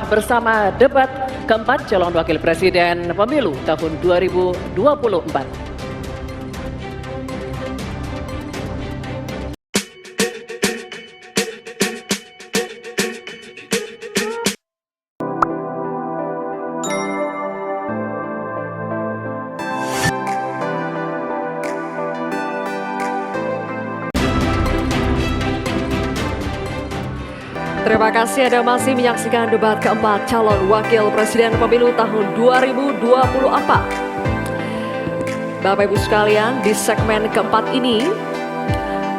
bersama debat keempat calon wakil presiden pemilu tahun 2024. Terima kasih Anda masih menyaksikan debat keempat calon wakil presiden pemilu tahun 2024. Bapak Ibu sekalian, di segmen keempat ini,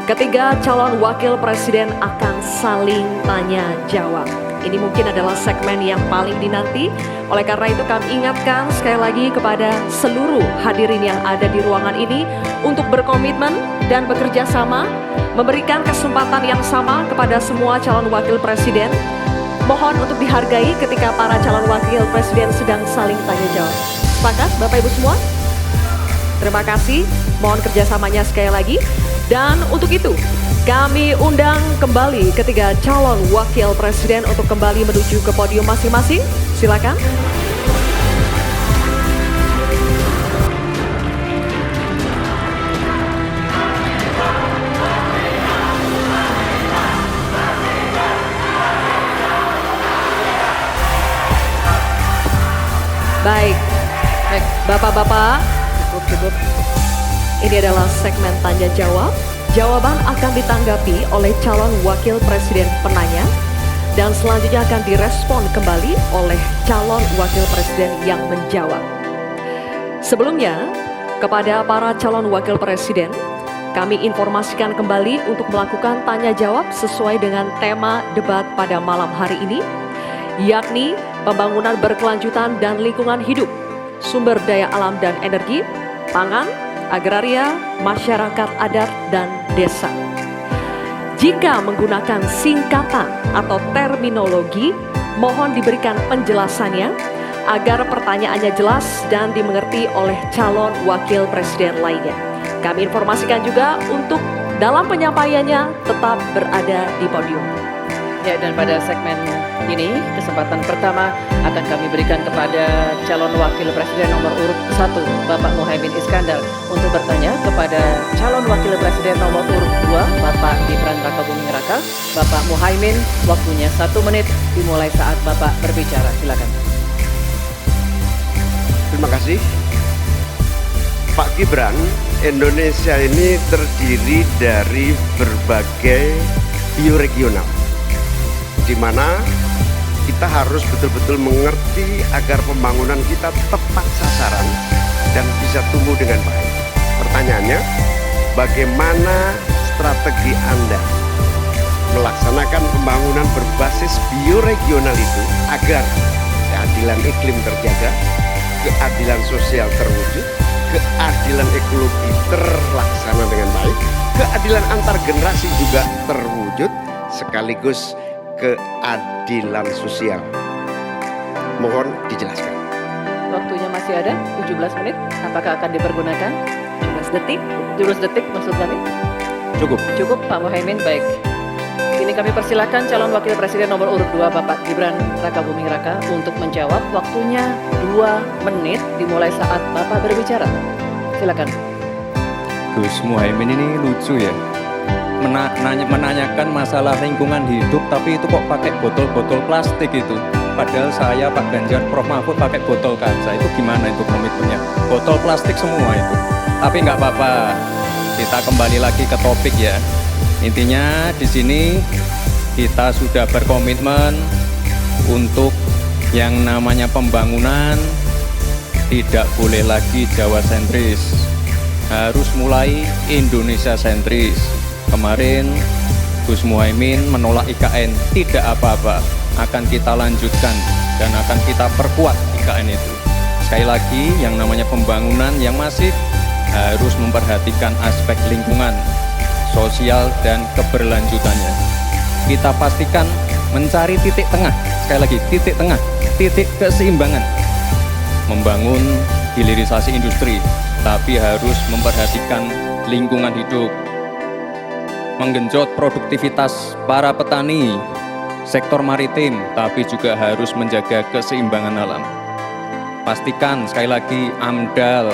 ketiga calon wakil presiden akan saling tanya jawab. Ini mungkin adalah segmen yang paling dinanti. Oleh karena itu kami ingatkan sekali lagi kepada seluruh hadirin yang ada di ruangan ini untuk berkomitmen dan bekerja sama, memberikan kesempatan yang sama kepada semua calon wakil presiden. Mohon untuk dihargai ketika para calon wakil presiden sedang saling tanya jawab. Sepakat Bapak Ibu semua? Terima kasih, mohon kerjasamanya sekali lagi. Dan untuk itu, kami undang kembali ketiga calon wakil presiden untuk kembali menuju ke podium masing-masing. Silakan. Baik, Bapak-bapak, cukup. Ini adalah segmen tanya jawab. Jawaban akan ditanggapi oleh calon wakil presiden penanya dan selanjutnya akan direspon kembali oleh calon wakil presiden yang menjawab. Sebelumnya, kepada para calon wakil presiden, kami informasikan kembali untuk melakukan tanya jawab sesuai dengan tema debat pada malam hari ini, yakni pembangunan berkelanjutan dan lingkungan hidup, sumber daya alam dan energi, pangan, agraria, masyarakat adat, dan desa. Jika menggunakan singkatan atau terminologi, mohon diberikan penjelasannya agar pertanyaannya jelas dan dimengerti oleh calon wakil presiden lainnya. Kami informasikan juga untuk dalam penyampaiannya tetap berada di podium. Ya, dan pada segmen ini kesempatan pertama akan kami berikan kepada calon wakil presiden nomor urut 1 Bapak Muhaimin Iskandar untuk bertanya kepada calon wakil presiden nomor urut 2 Bapak Gibran Rakabuming Raka. Bapak Muhaimin, waktunya 1 menit dimulai saat Bapak berbicara. Silakan. Terima kasih. Pak Gibran, Indonesia ini terdiri dari berbagai bioregional, di mana kita harus betul-betul mengerti agar pembangunan kita tepat sasaran dan bisa tumbuh dengan baik. Pertanyaannya, bagaimana strategi Anda melaksanakan pembangunan berbasis bioregional itu agar keadilan iklim terjaga, keadilan sosial terwujud, keadilan ekologi terlaksana dengan baik, keadilan antar generasi juga terwujud, sekaligus keadilan sosial. Mohon dijelaskan. Waktunya masih ada 17 menit. Apakah akan dipergunakan? 17 detik. 17 detik maksud kami. Cukup Pak Muhaimin. Baik. Kini kami persilakan calon wakil presiden nomor urut 2 Bapak Gibran Rakabuming Raka untuk menjawab. Waktunya 2 menit dimulai saat Bapak berbicara. Silakan. Gus Muhaimin ini lucu ya. Menanyakan masalah lingkungan hidup, tapi itu kok pakai botol-botol plastik itu. Padahal saya, Pak Ganjar, Prof Mahfud pakai botol kaca. Itu gimana itu komitmennya? Botol plastik semua itu. Tapi nggak apa-apa. Kita kembali lagi ke topik ya. Intinya di sini kita sudah berkomitmen untuk yang namanya pembangunan tidak boleh lagi Jawa sentris. Harus mulai Indonesia sentris. Kemarin Gus Muhaimin menolak IKN, tidak apa-apa, akan kita lanjutkan dan akan kita perkuat IKN itu. Sekali lagi, yang namanya pembangunan yang masif harus memperhatikan aspek lingkungan, sosial, dan keberlanjutannya. Kita pastikan mencari titik tengah, sekali lagi titik tengah, titik keseimbangan. Membangun hilirisasi industri, tapi harus memperhatikan lingkungan hidup. Menggenjot produktivitas para petani sektor maritim, tapi juga harus menjaga keseimbangan alam. Pastikan sekali lagi AMDAL,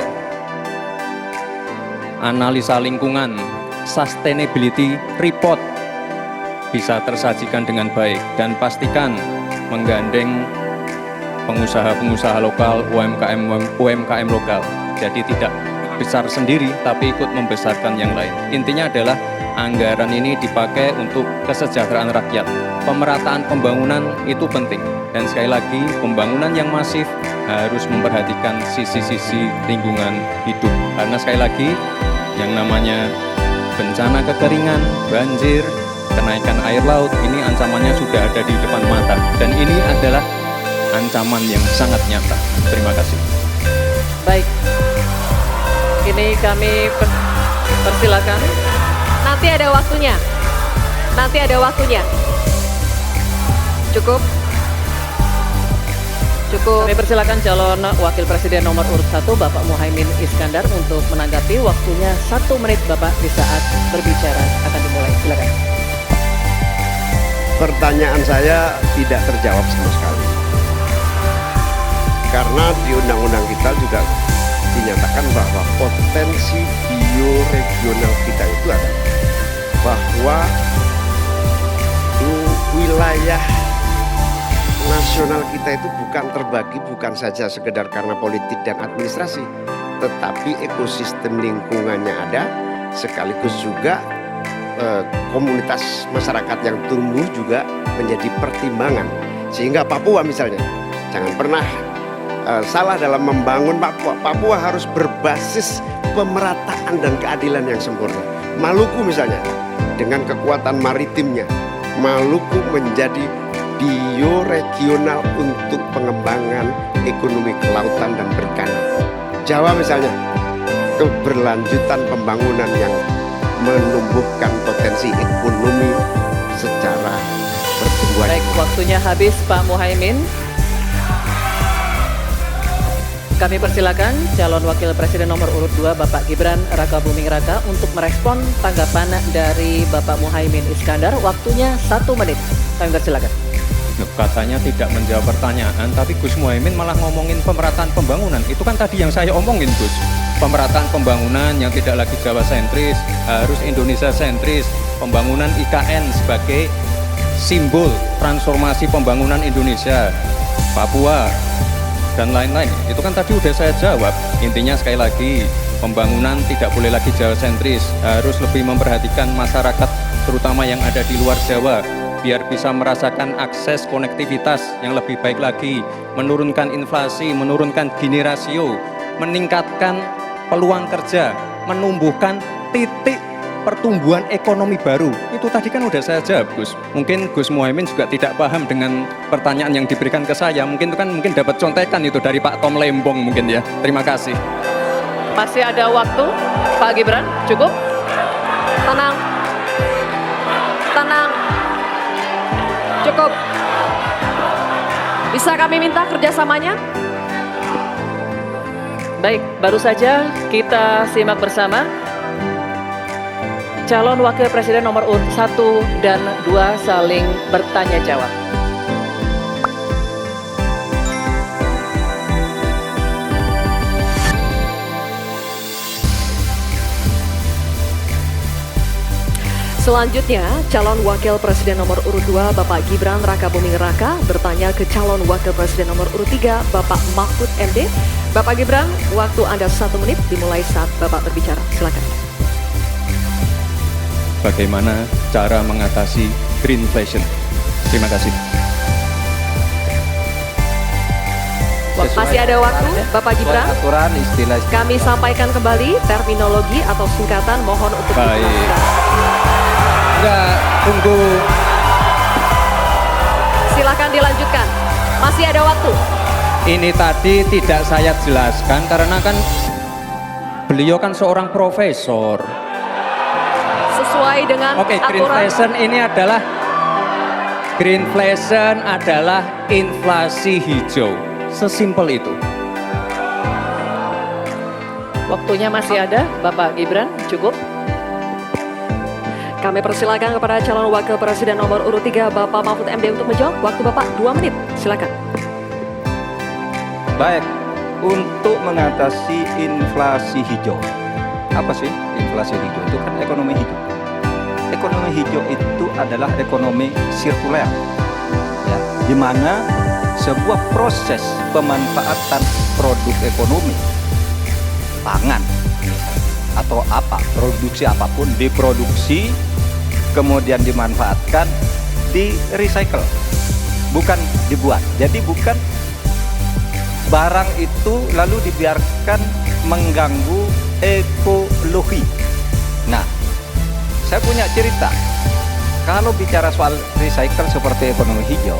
analisa lingkungan, sustainability report bisa tersajikan dengan baik, dan pastikan menggandeng pengusaha-pengusaha lokal, UMKM lokal. Jadi tidak besar sendiri tapi ikut membesarkan yang lain. Intinya adalah anggaran ini dipakai untuk kesejahteraan rakyat. Pemerataan pembangunan itu penting, dan sekali lagi pembangunan yang masif harus memperhatikan sisi-sisi lingkungan hidup, karena sekali lagi yang namanya bencana kekeringan, banjir, kenaikan air laut ini ancamannya sudah ada di depan mata, dan ini adalah ancaman yang sangat nyata. Terima kasih. Baik, ini kami persilakan. Nanti ada waktunya. Nanti ada waktunya. Cukup. Cukup. Kami persilakan calon Wakil Presiden nomor urut 1 Bapak Muhaimin Iskandar untuk menanggapi. Waktunya 1 menit Bapak di saat berbicara akan dimulai. Silakan. Pertanyaan saya tidak terjawab sama sekali. Karena di undang-undang kita juga dinyatakan bahwa potensi bioregional kita itu ada, bahwa wilayah nasional kita itu bukan terbagi bukan saja sekedar karena politik dan administrasi, tetapi ekosistem lingkungannya ada, sekaligus juga komunitas masyarakat yang tumbuh juga menjadi pertimbangan. Sehingga Papua misalnya, jangan pernah salah dalam membangun Papua. Papua harus berbasis pemerataan dan keadilan yang sempurna. Maluku misalnya, dengan kekuatan maritimnya, Maluku menjadi bioregional untuk pengembangan ekonomi kelautan dan perikanan. Jawa misalnya, keberlanjutan pembangunan yang menumbuhkan potensi ekonomi secara pertumbuhan. Baik, waktunya habis Pak Muhaimin. Kami persilakan calon Wakil Presiden nomor urut 2 Bapak Gibran Rakabuming Raka untuk merespon tanggapan dari Bapak Muhaimin Iskandar. Waktunya 1 menit. Kami persilakan. Katanya tidak menjawab pertanyaan, tapi Gus Muhaimin malah ngomongin pemerataan pembangunan. Itu kan tadi yang saya omongin, Gus. Pemerataan pembangunan yang tidak lagi Jawa sentris, harus Indonesia sentris. Pembangunan IKN sebagai simbol transformasi pembangunan Indonesia, Papua, dan lain-lain. Itu kan tadi udah saya jawab. Intinya sekali lagi, pembangunan tidak boleh lagi Jawa sentris, harus lebih memperhatikan masyarakat terutama yang ada di luar Jawa, biar bisa merasakan akses konektivitas yang lebih baik lagi, menurunkan inflasi, menurunkan Gini rasio, meningkatkan peluang kerja, menumbuhkan titik pertumbuhan ekonomi baru. Itu tadi kan udah saya jawab, Gus. Mungkin Gus Muhaimin juga tidak paham dengan pertanyaan yang diberikan ke saya. Mungkin itu kan dapat contekan itu dari Pak Tom Lembong mungkin ya. Terima kasih. Masih ada waktu, Pak Gibran, cukup? Tenang. Tenang. Cukup. Bisa kami minta kerjasamanya? Baik, baru saja kita simak bersama calon Wakil Presiden nomor urut 1 dan 2 saling bertanya jawab. Selanjutnya, calon Wakil Presiden nomor urut 2 Bapak Gibran Rakabuming Raka bertanya ke calon Wakil Presiden nomor urut 3 Bapak Mahfud MD. Bapak Gibran, waktu Anda 1 menit dimulai saat Bapak berbicara. Silakan. Bagaimana cara mengatasi greenflation? Terima kasih. Masih ada waktu, Bapak Gibran. Aturan istilah. Kami sampaikan kembali terminologi atau singkatan, mohon untuk Baik. dijelaskan. Enggak, tunggu. Silakan dilanjutkan. Masih ada waktu. Ini tadi tidak saya jelaskan karena kan beliau kan seorang profesor. Sesuai dengan Oke, aturan. greenflation adalah inflasi hijau. Sesimpel itu. Waktunya masih ada, Bapak Gibran, cukup? Kami persilakan kepada calon wakil presiden nomor urut 3 Bapak Mahfud MD untuk menjawab. Waktu Bapak 2 menit, silakan. Baik, untuk mengatasi inflasi hijau. Apa sih inflasi hijau? Itu kan ekonomi hijau. Ekonomi hijau itu adalah ekonomi sirkuler, ya, di mana sebuah proses pemanfaatan produk ekonomi, pangan atau apa, produksi apapun diproduksi, kemudian dimanfaatkan, di recycle, bukan dibuat. Jadi bukan barang itu lalu dibiarkan mengganggu ekologi. Nah, saya punya cerita. Kalau bicara soal recycle seperti ekonomi hijau,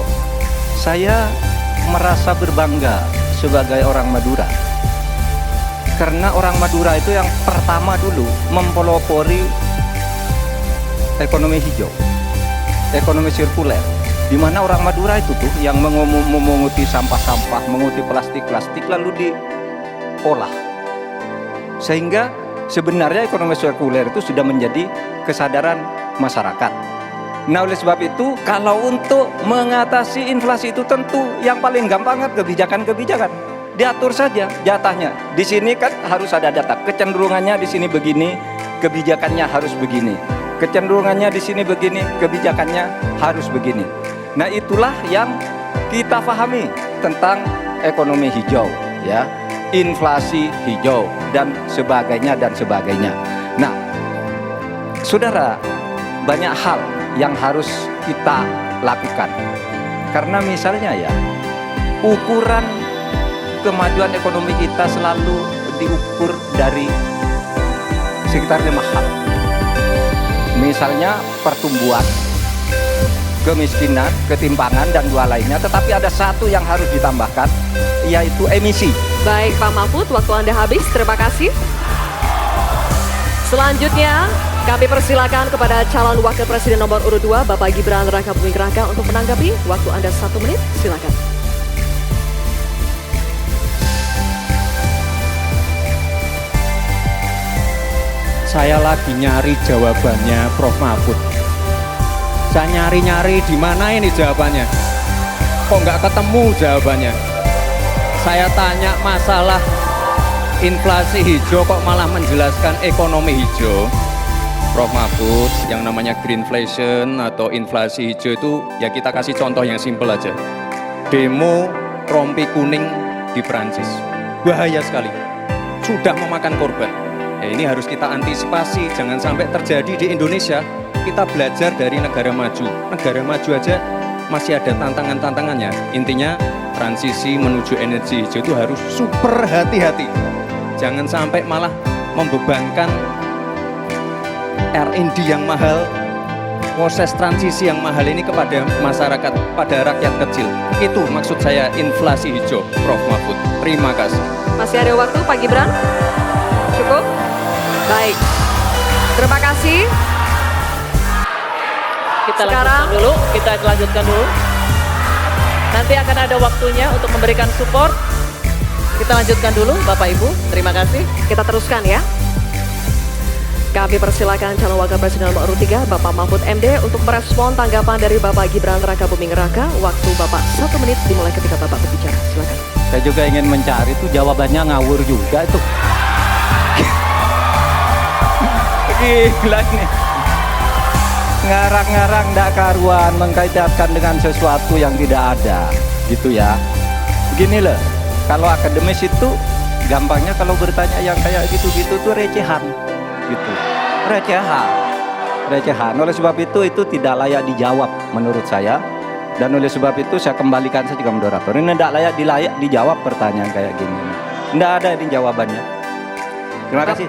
saya merasa berbangga sebagai orang Madura. Karena orang Madura itu yang pertama dulu mempelopori ekonomi hijau, ekonomi sirkuler. Di mana orang Madura itu tuh yang memunguti sampah-sampah, menguti plastik-plastik lalu diolah. Sehingga sebenarnya ekonomi sirkuler itu sudah menjadi kesadaran masyarakat. Nah, oleh sebab itu kalau untuk mengatasi inflasi itu tentu yang paling gampang kan kebijakan-kebijakan. Diatur saja jatahnya. Di sini kan harus ada data. Kecenderungannya di sini begini, kebijakannya harus begini. Kecenderungannya di sini begini, kebijakannya harus begini. Nah, itulah yang kita pahami tentang ekonomi hijau, ya, inflasi hijau dan sebagainya dan sebagainya. Nah, saudara, banyak hal yang harus kita lakukan. Karena misalnya ya, ukuran kemajuan ekonomi kita selalu diukur dari sekitar 5 hal. Misalnya pertumbuhan, kemiskinan, ketimpangan, dan 2 lainnya. Tetapi ada satu yang harus ditambahkan, yaitu emisi. Baik Pak Mahfud, waktu Anda habis. Terima kasih. Selanjutnya, kami persilakan kepada calon wakil presiden nomor urut 2 Bapak Gibran Rakabuming Raka untuk menanggapi. Waktu Anda 1 menit, silakan. Saya lagi nyari jawabannya Prof. Mahfud. Saya nyari-nyari di mana ini jawabannya. Kok nggak ketemu jawabannya? Saya tanya masalah inflasi hijau kok malah menjelaskan ekonomi hijau. Prof. Mahfud, yang namanya greenflation atau inflasi hijau itu ya kita kasih contoh yang simpel aja. Demo rompi kuning di Perancis. Bahaya sekali. Sudah memakan korban. Ya, ini harus kita antisipasi, jangan sampai terjadi di Indonesia. Kita belajar dari negara maju. Negara maju aja masih ada tantangan-tantangannya. Intinya transisi menuju energi hijau itu harus super hati-hati. Jangan sampai malah membebankan R&D yang mahal, proses transisi yang mahal ini kepada masyarakat, pada rakyat kecil. Itu maksud saya inflasi hijau, Prof. Mahfud. Terima kasih. Masih ada waktu Pak Gibran? Cukup? Baik. Terima kasih. Kita Sekarang- lanjutkan dulu. Nanti akan ada waktunya untuk memberikan support. Kita lanjutkan dulu Bapak Ibu. Terima kasih. Kita teruskan ya. Kami persilakan calon wakil presiden nomor urut 3 Bapak Mahfud MD untuk merespon tanggapan dari Bapak Gibran Rakabuming Raka. Waktu Bapak 1 menit dimulai ketika Bapak berbicara. Silakan. Saya juga ingin mencari itu jawabannya ngawur juga itu. Gila ini. Ngarang-ngarang ndak karuan, mengkaitkan dengan sesuatu yang tidak ada, gitu ya. Begini loh, kalau akademis itu gampangnya kalau bertanya yang kayak gitu-gitu tuh recehan, gitu. Recehan. Oleh sebab itu tidak layak dijawab menurut saya. Dan oleh sebab itu saya kembalikan saja ke moderator. Ini tidak layak dijawab pertanyaan kayak gini. Tidak ada ini jawabannya. Terima kasih.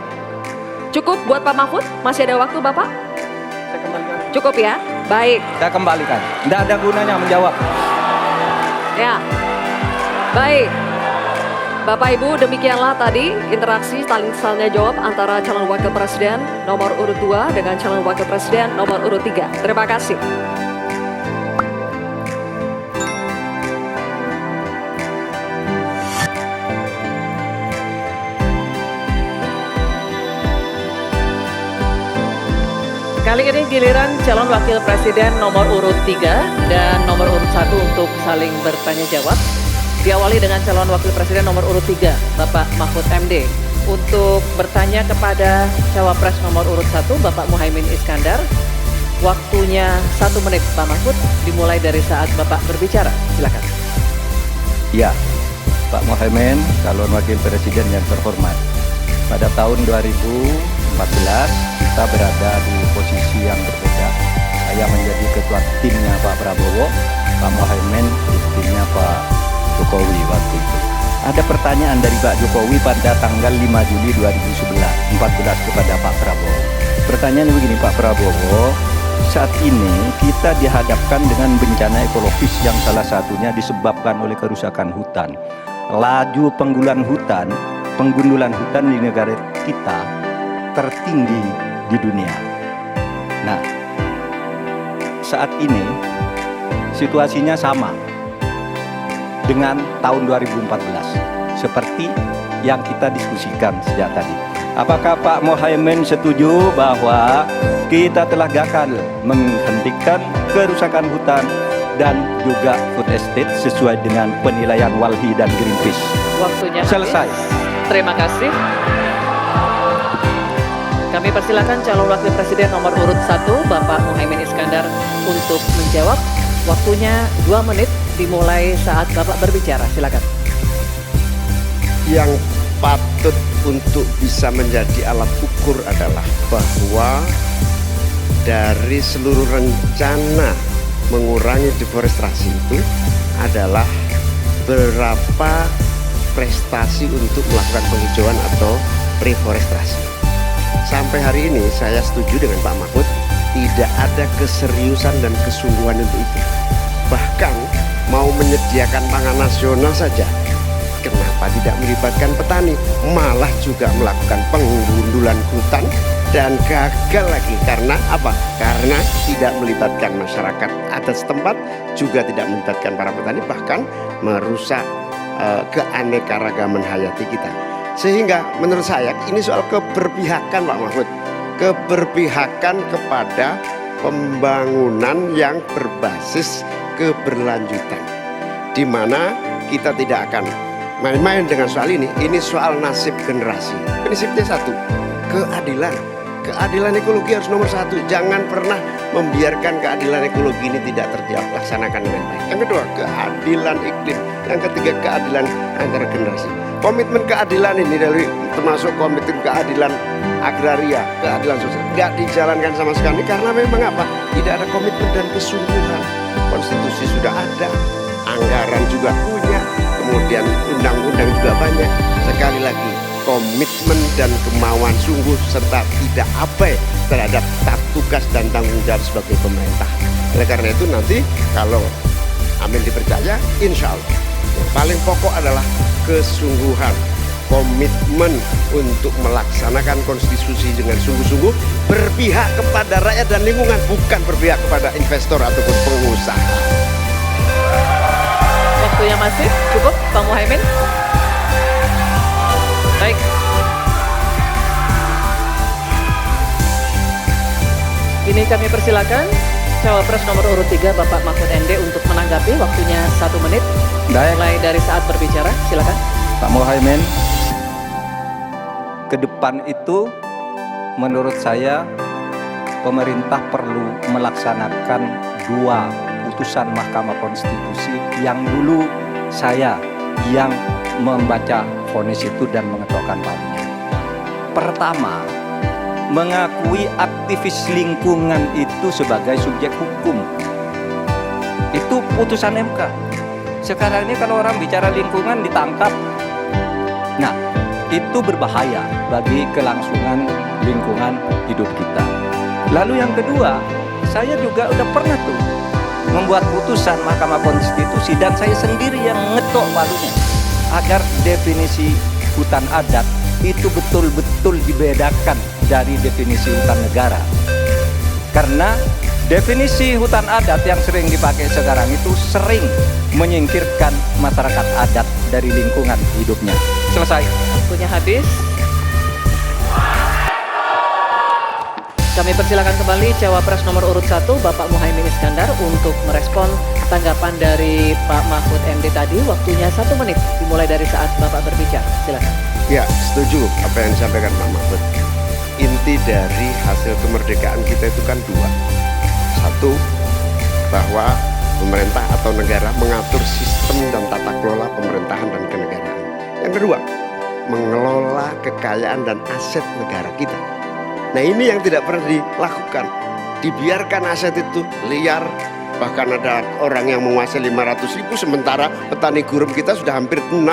Cukup buat Pak Mahfud? Masih ada waktu Bapak? Saya kembalikan. Cukup ya? Baik. Saya kembalikan. Tidak ada gunanya menjawab. Ya. Baik. Bapak Ibu, demikianlah tadi interaksi saling tanya jawab antara calon wakil presiden nomor urut 2 dengan calon wakil presiden nomor urut 3. Terima kasih. Kali ini giliran calon wakil presiden nomor urut 3 dan nomor urut 1 untuk saling bertanya jawab. Diawali dengan calon wakil presiden nomor urut 3, Bapak Mahfud MD. Untuk bertanya kepada cawapres nomor urut 1, Bapak Muhaimin Iskandar. Waktunya 1 menit, Pak Mahfud, dimulai dari saat Bapak berbicara. Silakan. Ya, Pak Muhaimin, calon wakil presiden yang terhormat. Pada tahun 2014 kita berada di posisi yang berbeda. Saya menjadi ketua timnya Pak Prabowo, Pak Muhaimin di timnya Pak Jokowi waktu itu. Ada pertanyaan dari Pak Jokowi pada tanggal 5 Juli 2014 kepada Pak Prabowo. Pertanyaannya begini, Pak Prabowo, saat ini kita dihadapkan dengan bencana ekologis yang salah satunya disebabkan oleh kerusakan hutan. Laju penggundulan hutan di negara kita tertinggi di dunia. Nah, saat ini situasinya sama dengan tahun 2014 seperti yang kita diskusikan sejak tadi. Apakah Pak Muhaimin setuju bahwa kita telah gagal menghentikan kerusakan hutan dan juga food estate sesuai dengan penilaian Walhi dan Greenpeace? Waktunya habis. Selesai. Terima kasih. Kami persilakan calon wakil presiden nomor urut 1, Bapak Muhaimin Iskandar, untuk menjawab. Waktunya 2 menit, dimulai saat Bapak berbicara. Silakan. Yang patut untuk bisa menjadi alat ukur adalah bahwa dari seluruh rencana mengurangi deforestasi itu adalah berapa prestasi untuk melakukan penghijauan atau reforestasi. Sampai hari ini saya setuju dengan Pak Mahfud, tidak ada keseriusan dan kesungguhan untuk itu. Bahkan mau menyediakan pangan nasional saja, kenapa tidak melibatkan petani? Malah juga melakukan penggundulan hutan dan gagal lagi. Karena apa? Karena tidak melibatkan masyarakat adat setempat, juga tidak melibatkan para petani, bahkan merusak keanekaragaman hayati kita. Sehingga menurut saya ini soal keberpihakan, Pak Mahfud, keberpihakan kepada pembangunan yang berbasis keberlanjutan, di mana kita tidak akan main-main dengan soal ini. Ini soal nasib generasi. Prinsipnya satu, keadilan. Keadilan ekologi harus nomor 1. Jangan pernah membiarkan keadilan ekologi ini tidak terlaksanakan dengan baik. Yang kedua, keadilan iklim. Yang ketiga, keadilan antar generasi. Komitmen keadilan ini dari termasuk komitmen keadilan agraria, keadilan sosial, tidak dijalankan sama sekali karena memang apa? Tidak ada komitmen dan kesungguhan. Konstitusi sudah ada, anggaran juga punya, kemudian undang-undang juga banyak. Sekali lagi, komitmen dan kemauan sungguh serta tidak abai terhadap tugas dan tanggung jawab sebagai pemerintah. Oleh karena itu nanti kalau amin dipercaya, insya Allah yang paling pokok adalah kesungguhan, komitmen untuk melaksanakan konstitusi dengan sungguh-sungguh, berpihak kepada rakyat dan lingkungan, bukan berpihak kepada investor ataupun pengusaha. Waktunya masih cukup, Pak Muhaimin. Baik. Ini kami persilakan cawapres nomor urut 3 Bapak Mahfud MD untuk menanggapi. Waktunya 1 menit. Baik. Mulai dari saat berbicara, silakan. Pak Muhaimin, ke depan itu menurut saya pemerintah perlu melaksanakan 2 putusan Mahkamah Konstitusi yang dulu saya yang membaca vonis itu dan mengetokkan palunya. Pertama, mengakui aktivis lingkungan itu sebagai subjek hukum. Itu putusan MK. Sekarang ini kalau orang bicara lingkungan ditangkap. Nah, itu berbahaya bagi kelangsungan lingkungan hidup kita. Lalu yang kedua, saya juga udah pernah tuh membuat putusan Mahkamah Konstitusi dan saya sendiri yang ngetok palunya agar definisi hutan adat itu betul-betul dibedakan dari definisi hutan negara. Karena definisi hutan adat yang sering dipakai sekarang itu sering menyingkirkan masyarakat adat dari lingkungan hidupnya. Selesai. Waktunya habis. Kami persilakan kembali Cawapres nomor urut 1 Bapak Muhaimin Iskandar untuk merespon tanggapan dari Pak Mahfud MD tadi. Waktunya 1 menit dimulai dari saat Bapak berbicara. Silakan. Ya, setuju apa yang disampaikan Pak Mahfud. Inti dari hasil kemerdekaan kita itu kan 2. 1, bahwa pemerintah atau negara mengatur sistem dan tata kelola pemerintahan dan kenegaraan. Yang kedua, mengelola kekayaan dan aset negara kita. Nah, ini yang tidak pernah dilakukan. Dibiarkan aset itu liar, bahkan ada orang yang menguasai 500.000, sementara petani gurem kita sudah hampir 16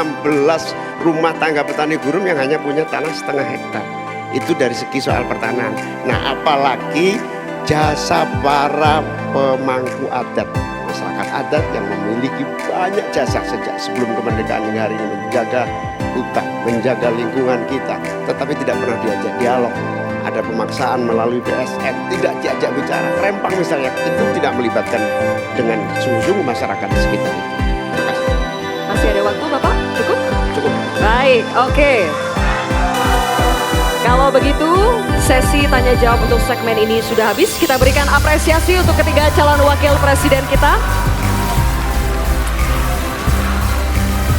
rumah tangga petani gurem yang hanya punya tanah setengah hektar. Itu dari segi soal pertanahan. Nah, apalagi jasa para pemangku adat, masyarakat adat yang memiliki banyak jasa sejak sebelum kemerdekaan hingga hari ini, menjaga hutan, menjaga lingkungan kita, tetapi tidak pernah diajak dialog. Ada pemaksaan melalui PSN, tidak diajak bicara. Rempang misalnya, itu tidak melibatkan dengan sungguh-sungguh masyarakat di sekitar itu. Terima kasih. Masih ada waktu Bapak? Cukup? Cukup. Baik, oke. Kalau begitu, sesi tanya jawab untuk segmen ini sudah habis. Kita berikan apresiasi untuk ketiga calon wakil presiden kita.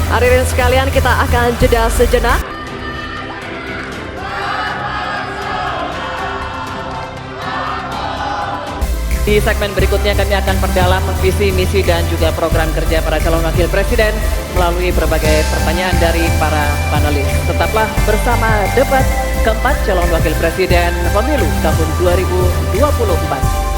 Hadirin sekalian, kita akan jeda sejenak. Di segmen berikutnya kami akan perdalam visi, misi, dan juga program kerja para calon wakil presiden melalui berbagai pertanyaan dari para panelis. Tetaplah bersama debat keempat calon wakil presiden pemilu tahun 2024.